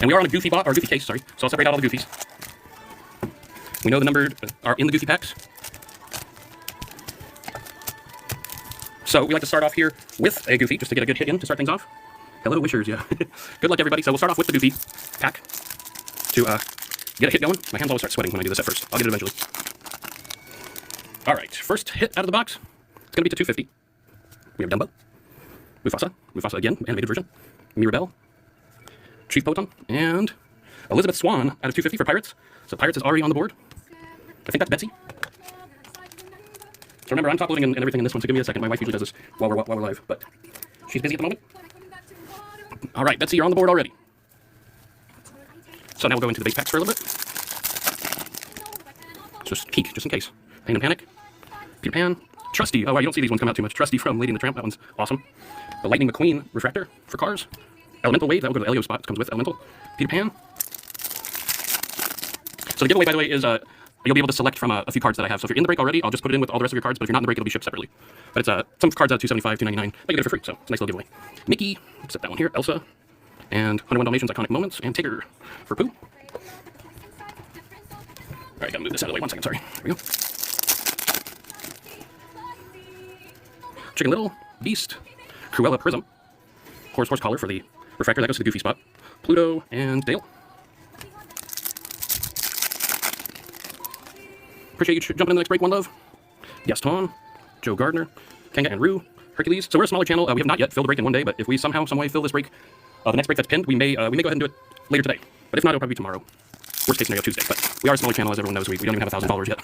And we are on a Goofy bot, or Goofy case, sorry. So I'll separate out all the Goofies. We know the numbered are in the Goofy packs. So we like to start off here with a Goofy, just to get a good hit in to start things off. Hello, Wishers, yeah. Good luck, everybody. So we'll start off with the Goofy pack to get a hit going. My hands always start sweating when I do this at first. I'll get it eventually. All right, first hit out of the box. It's going to be to 250. We have Dumbo, Mufasa again, animated version, Mirabelle, Chief Poton, and Elizabeth Swan out of 250 for Pirates. So Pirates is already on the board. I think that's Betsy. So remember, I'm top loading and everything in this one, so give me a second. My wife usually does this while we're live, but she's busy at the moment. All right, Betsy, you're on the board already. So now we'll go into the base packs for a little bit. Just peek, just in case. Pain and Panic, Peter Pan, Trusty. Oh, wow, you don't see these ones come out too much. Trusty from Lady and the Tramp. That one's awesome. The Lightning McQueen Refractor for cars. Elemental Wave. That will go to the Elio spot. It comes with Elemental. Peter Pan. So the giveaway, by the way, is you'll be able to select from a few cards that I have. So if you're in the break already, I'll just put it in with all the rest of your cards. But if you're not in the break, it'll be shipped separately. But it's some cards out of $275, $299. But you get it for free. So it's a nice little giveaway. Mickey. Set that one here. Elsa. And 101 Dalmatians Iconic Moments. And Tigger for Pooh. All right, gotta move this out of the way. 1 second. Sorry. There we go. Chicken Little, Beast, Cruella Prism, Horse Collar for the Refractor, that goes to the Goofy spot, Pluto, and Dale. Appreciate you jumping in the next break, One Love. Gaston, Joe Gardner, Kanga and Rue, Hercules. So we're a smaller channel. We have not yet filled the break in one day, but if we somehow, some way fill this break, the next break that's pinned, we may go ahead and do it later today. But if not, it'll probably be tomorrow. Worst case scenario, Tuesday. But we are a smaller channel, as everyone knows. We don't even have 1,000 followers yet.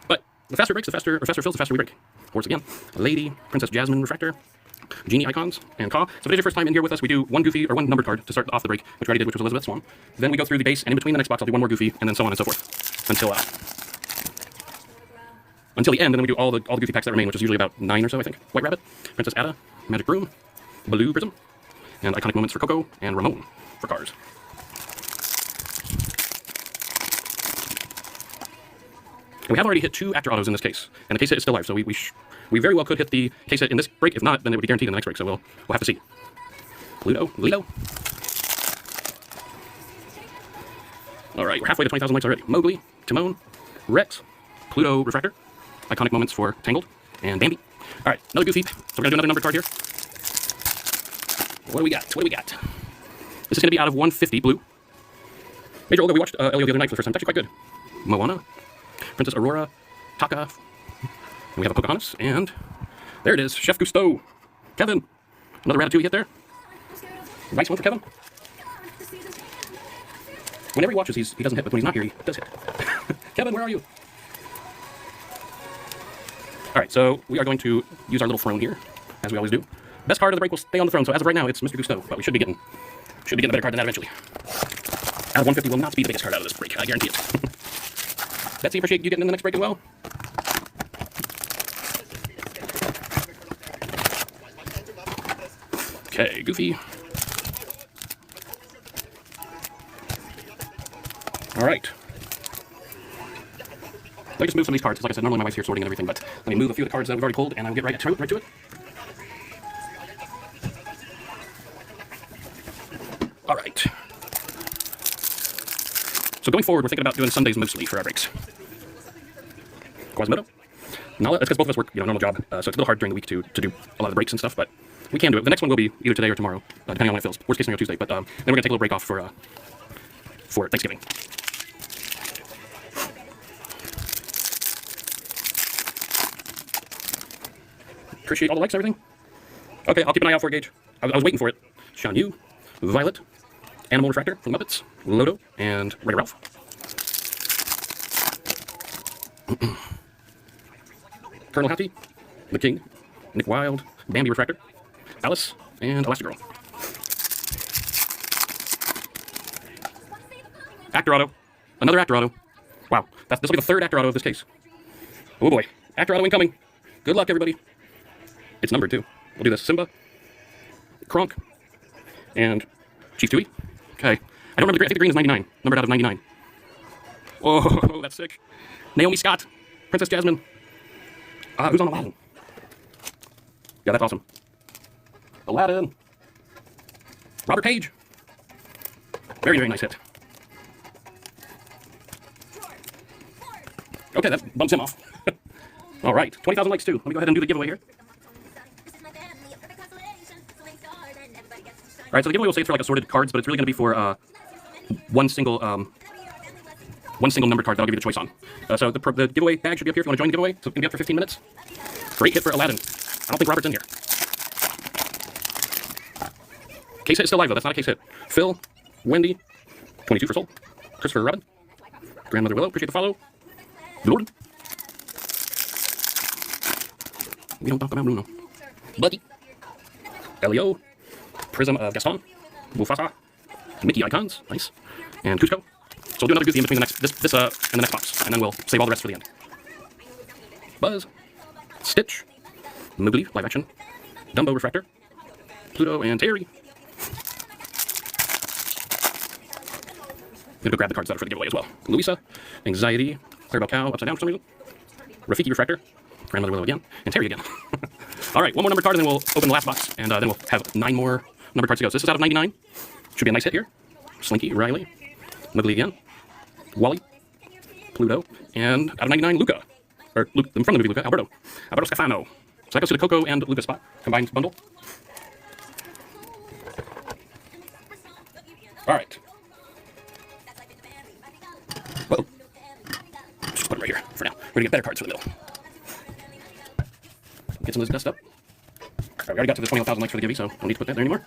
But the faster it breaks, the faster fills, the faster we break. Once again, Lady, Princess Jasmine Refractor, Genie Icons, and Caw. So if it is your first time in here with us, we do one Goofy or one numbered card to start off the break, which we already did, which was Elizabeth Swan. Then we go through the base, and in between the next box, I'll do one more Goofy, and then so on and so forth until the end. And then we do all the Goofy packs that remain, which is usually about 9 or so, I think. White Rabbit, Princess Ada, Magic Broom, Baloo Prism, and Iconic Moments for Coco and Ramon for Cars. And we have already hit 2 actor autos in this case, and the case hit is still live, so we very well could hit the case hit in this break. If not, then it would be guaranteed in the next break, so we'll have to see. Lito. All right, we're halfway to 20,000 likes already. Mowgli, Timon, Rex, Pluto Refractor, Iconic Moments for Tangled, and Bambi. All right, another Goofy. So we're going to do another numbered card here. What do we got? This is going to be out of 150 blue. Major Olga, we watched Elio the other night for the first time. It's actually quite good. Moana, Princess Aurora, Taka, and we have a Pocahontas, and there it is, Chef Gusteau, Kevin, another Ratatouille hit there. Nice one for Kevin. Whenever he watches, he doesn't hit, but when he's not here, he does hit. Kevin, where are you? All right, so we are going to use our little throne here, as we always do. Best card of the break will stay on the throne, so as of right now, it's Mr. Gusteau, but we should be getting a better card than that eventually. Out of 150 will not be the biggest card out of this break, I guarantee it. Betsy, appreciate you getting in the next break as well. Okay, Goofy. All right. Let me just move some of these cards. Like I said, normally my wife's here sorting and everything, but let me move a few of the cards that we've already pulled, and I'll get right to it. All right. So going forward, we're thinking about doing Sundays mostly for our breaks. Quasimodo. Nala, that's because both of us work, normal job, so it's a little hard during the week to do a lot of the breaks and stuff, but we can do it. The next one will be either today or tomorrow, depending on when it fills. Worst case scenario, Tuesday, but then we're going to take a little break off for Thanksgiving. Appreciate all the likes and everything. Okay, I'll keep an eye out for it, Gage. I was waiting for it. Shan Yu, Violet, Animal Refractor from the Muppets, Lodo, and Wreck-It Ralph. Colonel Hattie, The King, Nick Wilde, Bambi Refractor, Alice, and Elastigirl. Actor Auto. Another Actor Auto. Wow, this will be the third Actor Auto of this case. Oh boy. Actor Auto incoming. Good luck, everybody. It's numbered, too. We'll do this. Simba, Kronk, and Chief Dewey. Okay. I don't remember the green. I think the green is 99. Numbered out of 99. Oh, that's sick. Naomi Scott. Princess Jasmine. Who's on Aladdin? Yeah, that's awesome. Aladdin. Robert Page. Very, very nice hit. Okay, that bumps him off. All right, 20,000 likes too. Let me go ahead and do the giveaway here. All right, so the giveaway will say it's for like assorted cards, but it's really going to be for one single numbered card that I'll give you the choice on. So the giveaway bag should be up here if you want to join the giveaway. So it's going to be up for 15 minutes. Great hit for Aladdin. I don't think Robert's in here. Case hit is still live though. That's not a case hit. Phil, Wendy, 22 for Soul, Christopher Robin, Grandmother Willow, appreciate the follow. Lord. We don't talk about Bruno. Buddy. Elio. Prism of Gaston. Mufasa. Mickey icons. Nice. And Cusco. So we'll do another goofy in between the next this and the next box. And then we'll save all the rest for the end. Buzz. Stitch. Mowgli, live action. Dumbo Refractor. Pluto and Terry. I'm gonna go grab the cards that are for the giveaway as well. Louisa. Anxiety. Clarabelle Cow, upside down for some reason. Rafiki Refractor. Grandmother Willow again. And Terry again. All right, one more numbered card, and then we'll open the last box. And then we'll have 9 more numbered cards to go. So this is out of 99. Should be a nice hit here. Slinky, Riley. Mowgli again. Wally. Pluto. And out of 99, Luca. Or Luke, from the movie Luca, Alberto. Alberto Scafano. So that goes to the Coco and Luca spot. Combined bundle. All right. Whoa. Just put them right here for now. We're going to get better cards for the middle. Get some of this dust up. Right, we already got to the 21,000 likes for the giveaway, so don't need to put that there anymore.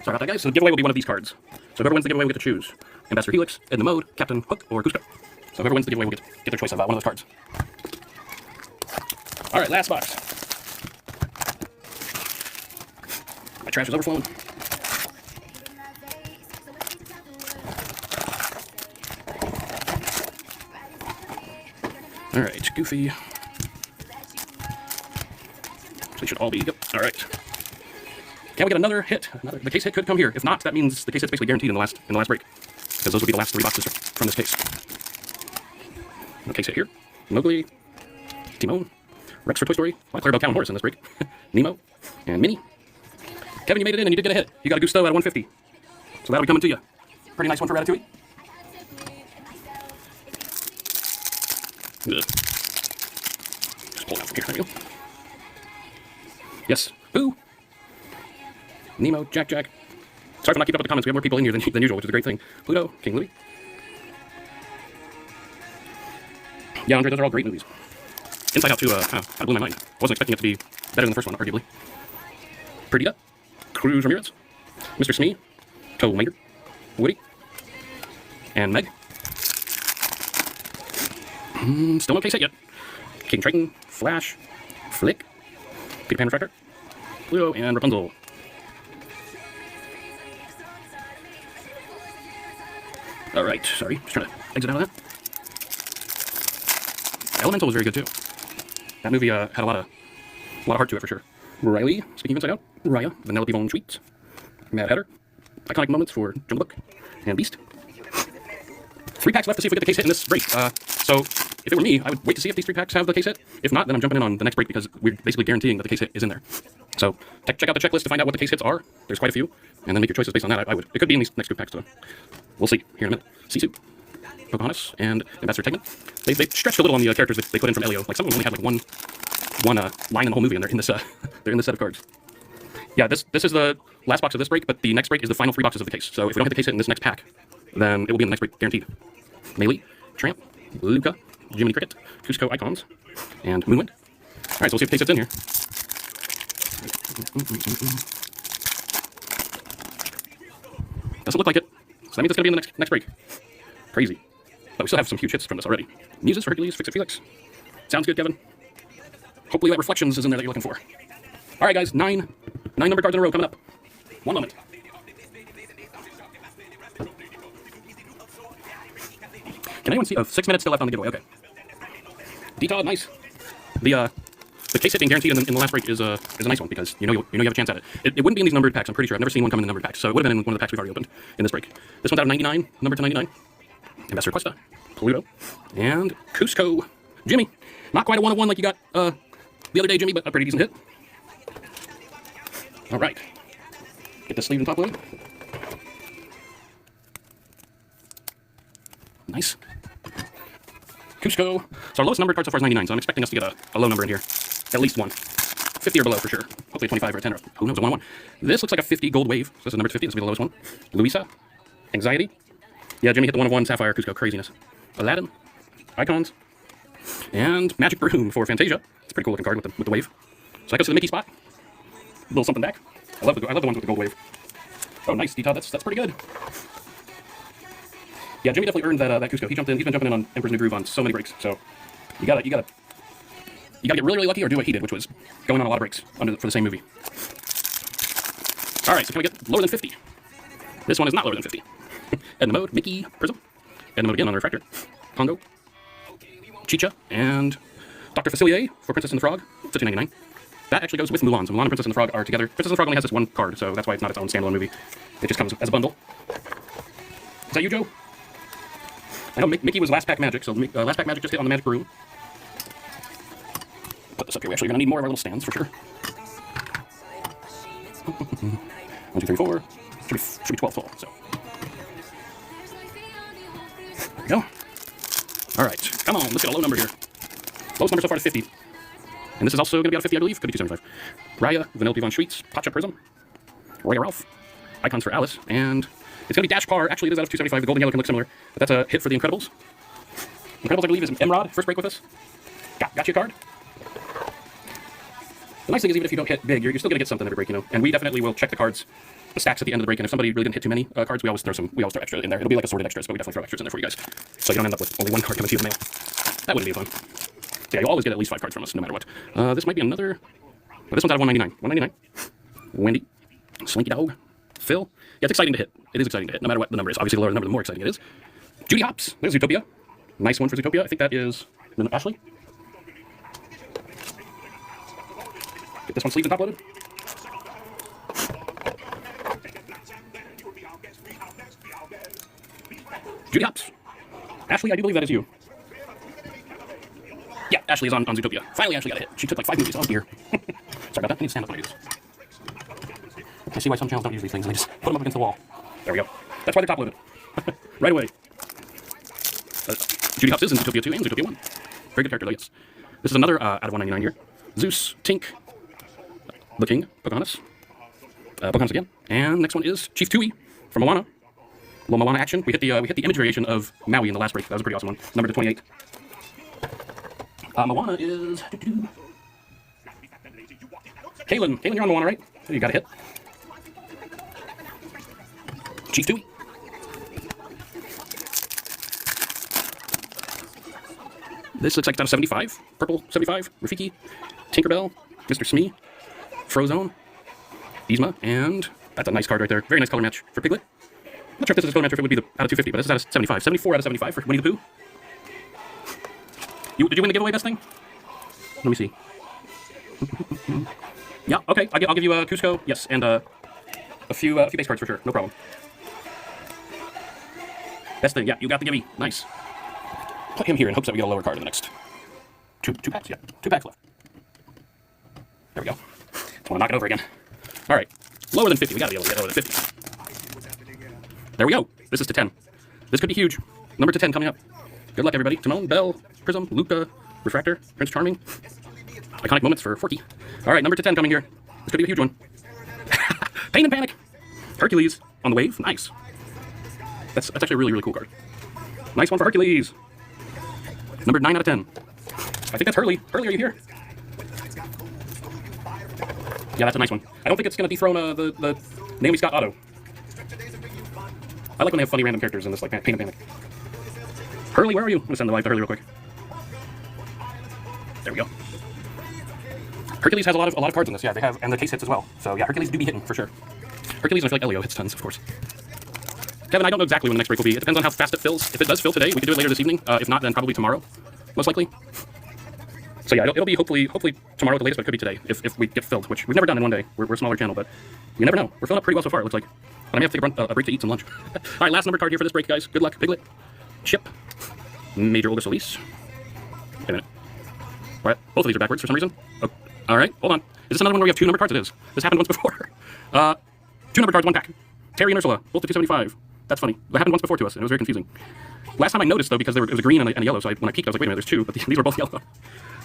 Sorry about that, guys. So the giveaway will be one of these cards. So whoever wins the giveaway will get to choose Ambassador Helix, Edna Mode, Captain Hook, or Cusco. So whoever wins the giveaway will get their choice of one of those cards. All right, last box. My trash is overflowing. All right, Goofy. So they should all be, yep, all right. Can we get another hit? The case hit could come here. If not, that means the case hit's basically guaranteed in the last break. Because those would be the last 3 boxes from this case. The case hit here. Mowgli, Timon, Rex for Toy Story, Clarabelle Cow and Horse in this break. Nemo, and Minnie. Kevin, you made it in and you did get a hit. You got a Gusto at 150. So that'll be coming to you. Pretty nice one for Ratatouille. Good. Just pull it out from here. There we go. Yes. Boo. Nemo, Jack. Sorry for not keeping up with the comments. We have more people in here than usual, which is a great thing. Pluto, King Louie. Yeah, Andre, those are all great movies. Inside Out 2 kind of blew my mind. I wasn't expecting it to be better than the first one, arguably. Perdita, Cruz Ramirez, Mr. Smee, Toe Mater, Woody, and Meg. Still no case hit yet. King Triton, Flash, Flick, Peter Pan Refractor, Pluto, and Rapunzel. All right, sorry, just trying to exit out of that. Elemental was very good too. That movie had a lot of heart to it for sure. Riley, speaking of Inside Out, Raya, Vanellope Von Sweet, Mad Hatter, iconic moments for Jungle Book, and Beast. 3 packs left to see if we get the case hit in this break. So if it were me, I would wait to see if these 3 packs have the case hit. If not, then I'm jumping in on the next break because we're basically guaranteeing that the case hit is in there. So check out the checklist to find out what the case hits are. There's quite a few, and then make your choices based on that. I would. It could be in these next 2 packs, so we'll see here in a minute. Sisu, Pocahontas, and Ambassador Tegman. They stretched a little on the characters that they put in from Elio. Like some of them only had like one line in the whole movie, and they're in this they're in this set of cards. Yeah, this is the last box of this break, but the next break is the final 3 boxes of the case. So if we don't hit the case hit in this next pack, then it will be in the next break, guaranteed. Melee, Tramp, Luca, Jiminy Cricket, Cusco Icons, and Moonwind. All right, so we'll see if the case hit's in here. Doesn't look like it. So that means it's going to be in the next break. Crazy. But we still have some huge hits from this already. Muses for Hercules, Fix It Felix. Sounds good, Kevin. Hopefully that Reflections is in there that you're looking for. All right, guys, 9 numbered cards in a row coming up. One moment. Can anyone see? 6 minutes still left on the giveaway. Okay. D-Todd, nice. The case hit being guaranteed in the last break is a nice one because you know you have a chance at it. It wouldn't be in these numbered packs. I'm pretty sure. I've never seen one come in the numbered packs, so it would have been in one of the packs we've already opened in this break. This one's out of 99, numbered to 99. Ambassador Cuesta, Pluto, and Cusco. Jimmy. Not quite a 1-of-1 like you got the other day, Jimmy, but a pretty decent hit. All right. Get the sleeve and top loaded. Nice. Cusco. So our lowest numbered card so far is 99, so I'm expecting us to get a low number in here. At least one. 50 or below for sure. Hopefully 25 or a 10 or who knows, a 1-1. This looks like a 50 gold wave. So this is number 50. This will be the lowest one. Luisa. Anxiety. Yeah, Jimmy hit the 1-of-1 Sapphire. Cusco. Craziness. Aladdin. Icons. And Magic Broom for Fantasia. It's a pretty cool looking card with the wave. So that goes to the Mickey spot. A little something back. I love the ones with the gold wave. Oh, nice detail. That's pretty good. Yeah, Jimmy definitely earned that Cusco. He's been jumping in on Emperor's New Groove on so many breaks. So you gotta get really, really lucky or do what he did, which was going on a lot of breaks for the same movie. All right, so can we get lower than 50? This one is not lower than 50. Edna Mode, Mickey, Prism. Edna Mode again on the Refractor. Congo. Chicha and Dr. Facilier for Princess and the Frog, $15.99. That actually goes with Mulan. So Mulan and Princess and the Frog are together. Princess and the Frog only has this one card, so that's why it's not its own standalone movie. It just comes as a bundle. Is that you, Joe? I know Mickey was Last Pack Magic, so Last Pack Magic just hit on the Magic Room. Put this up here. We're actually going to need more of our little stands for sure. 1, 2, 3, 4. Should be 12 total. So there we go. All right, come on. Let's get a low number here. Lowest number so far is 50. And this is also going to be out of 50, I believe. Could be 275. Raya, Vanellope Von Schweetz, Pacha Prism, Roya Ralph, Icons for Alice, and it's going to be Dash Par. Actually, it is out of 275. The gold and yellow can look similar, but that's a hit for the Incredibles. Incredibles, I believe, is Emrod. First break with us. Got you a card. The nice thing is, even if you don't hit big, you're still going to get something every break, you know. And we definitely will check the stacks at the end of the break. And if somebody really didn't hit too many cards, we always throw extra in there. It'll be like assorted extras, but we definitely throw extras in there for you guys, so you don't end up with only one card coming to you in the mail. That wouldn't be fun. So yeah, you'll always get at least 5 cards from us, no matter what. This might be another. Well, this one's out of 199. 199. Wendy, Slinky Dog, Phil. Yeah, it's exciting to hit. It is exciting to hit, no matter what the number is. Obviously, the lower the number, the more exciting it is. Judy Hopps. There's Zootopia. Nice one for Zootopia. I think that is Ashley. Get this one sleeved and top loaded. Judy Hopps. Ashley, I do believe that is you. Yeah, Ashley is on Zootopia. Finally, Ashley got a hit. She took like 5 movies. Oh, dear. Sorry about that. I need to stand up when I do this. I see why some channels don't use these things. They just put them up against the wall. There we go. That's why they're top loaded. Right away. Judy Hopps is in Zootopia 2 and Zootopia 1. Very good character, though, yes. This is another out of 199 here. Zeus, Tink, The King, Pocahontas. Pocahontas again. And next one is Chief Tui from Moana. Little Moana action. We hit the image variation of Maui in the last break. That was a pretty awesome one. Number to 28. Moana is... Kaylin, you're on Moana, right? You got a hit. Chief Tui. This looks like it's out of 75. Purple, 75. Rafiki, Tinkerbell, Mr. Smee, Frozone, Yzma, and that's a nice card right there. Very nice color match for Piglet. I'm not sure if this is a color match or if it would be out of 250, but this is out of 75. 74 out of 75 for Winnie the Pooh. Did you win the giveaway, best thing? Let me see. Yeah, okay. I'll give you a Cusco, yes, and a few base cards for sure. No problem. Best thing, yeah, you got the gimme. Nice. Put him here in hopes that we get a lower card in the next two packs. Yeah, 2 packs left. There we go. Just want to knock it over again. All right, lower than 50. We gotta be able to get lower than 50. There we go. This is to 10. This could be huge. Number to 10 coming up. Good luck, everybody. Timon, Belle, Prism, Luca, Refractor, Prince Charming. Iconic moments for Forky. All right, number to 10 coming here. This could be a huge one. Pain and Panic. Hercules on the wave. Nice. That's actually a really, really cool card. Nice one for Hercules. Number 9 out of 10. I think that's Hurley. Hurley, are you here? Yeah, that's a nice one. I don't think it's going to dethrone the Naomi Scott auto. I like when they have funny random characters in this, like Pain and Panic. Hurley, where are you? I'm going to send the live to Hurley real quick. There we go. Hercules has a lot of cards in this, yeah, they have, and the case hits as well. So yeah, Hercules do be hitting for sure. Hercules, and I feel like Elio hits tons, of course. Kevin, I don't know exactly when the next break will be. It depends on how fast it fills. If it does fill today, we can do it later this evening. If not, then probably tomorrow, most likely. So yeah, it'll be hopefully tomorrow at the latest, but it could be today if we get filled, which we've never done in one day. We're a smaller channel, but you never know. We're filling up pretty well so far, it looks like. But I may have to take a break to eat some lunch. All right, last number card here for this break, guys. Good luck, Piglet. Chip, Major Olga Solis. Wait a minute. What? Both of these are backwards for some reason. Oh, all right, hold on. Is this another one where we have 2 numbered cards? It is. This happened once before. 2 numbered cards, 1 pack. Terry and Ursula, both to 275. That's funny. That happened once before to us, and it was very confusing. Last time I noticed, though, because it was a green and a yellow, so when I peeked, I was like, wait a minute, there's 2, but these were both yellow.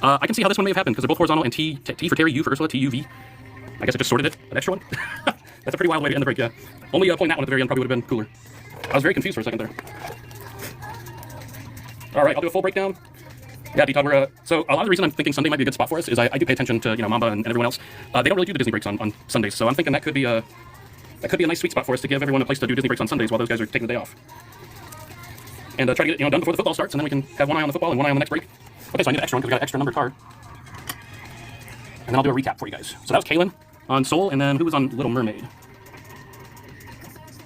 I can see how this one may have happened, because they're both horizontal, and T for Terry, U for Ursula, TUV. I guess I just sorted it, an extra one. That's a pretty wild way to end the break, yeah. Only pulling that one at the very end probably would have been cooler. I was very confused for a second there. All right, I'll do a full breakdown. Yeah, D-Todd, so a lot of the reason I'm thinking Sunday might be a good spot for us is I do pay attention to, Mamba and everyone else. They don't really do the Disney breaks on Sundays, so I'm thinking that could be a nice sweet spot for us to give everyone a place to do Disney breaks on Sundays while those guys are taking the day off. And try to get it done before the football starts, and then we can have one eye on the football and one eye on the next break. Okay, so I need an extra one because we got an extra numbered card. And then I'll do a recap for you guys. So that was Kaylin on Soul, and then who was on Little Mermaid?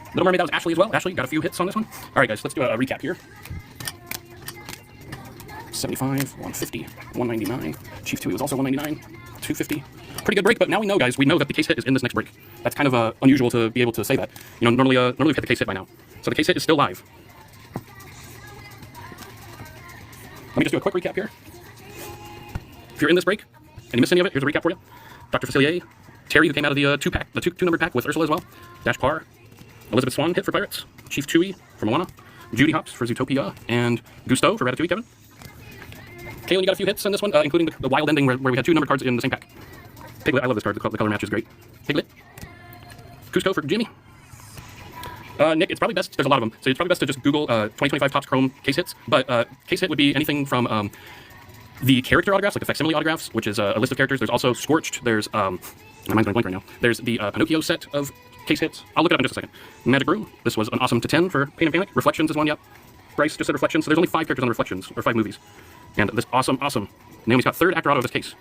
Little Mermaid, that was Ashley as well. Ashley, got a few hits on this one. All right, guys, let's do a recap here. 75, 150, 199. Chief 2 was also 199, 250. Pretty good break, but now we know, guys, we know that the case hit is in this next break. That's kind of unusual to be able to say that. Normally we've hit the case hit by now. So the case hit is still live. Let me just do a quick recap here. If you're in this break and you missed any of it, here's a recap for you. Dr. Facilier, Terry, who came out of the 2-pack, the 2-numbered pack with Ursula as well. Dash Par, Elizabeth Swan hit for Pirates, Chief Chewie for Moana, Judy Hopps for Zootopia, and Gusto for Ratatouille, Kevin. Kaylin, you got a few hits in this one, including the wild ending where we had 2 numbered cards in the same pack. Piglet, I love this card. The color match is great. Piglet. Cusco for Jimmy. Nick, it's probably best, there's a lot of them, so it's probably best to just Google 2025 Topps Chrome case hits, but case hit would be anything from the character autographs, like the facsimile autographs, which is a list of characters. There's also Scorched, there's, my mind's going blank right now. There's the Pinocchio set of case hits. I'll look it up in just a second. Magic Brew, this was an awesome to 10 for Pain and Panic. Reflections is one, yep. Bryce just said Reflections, so there's only 5 characters on Reflections, or 5 movies. And this awesome Naomi Scott, 3rd actor auto of this case.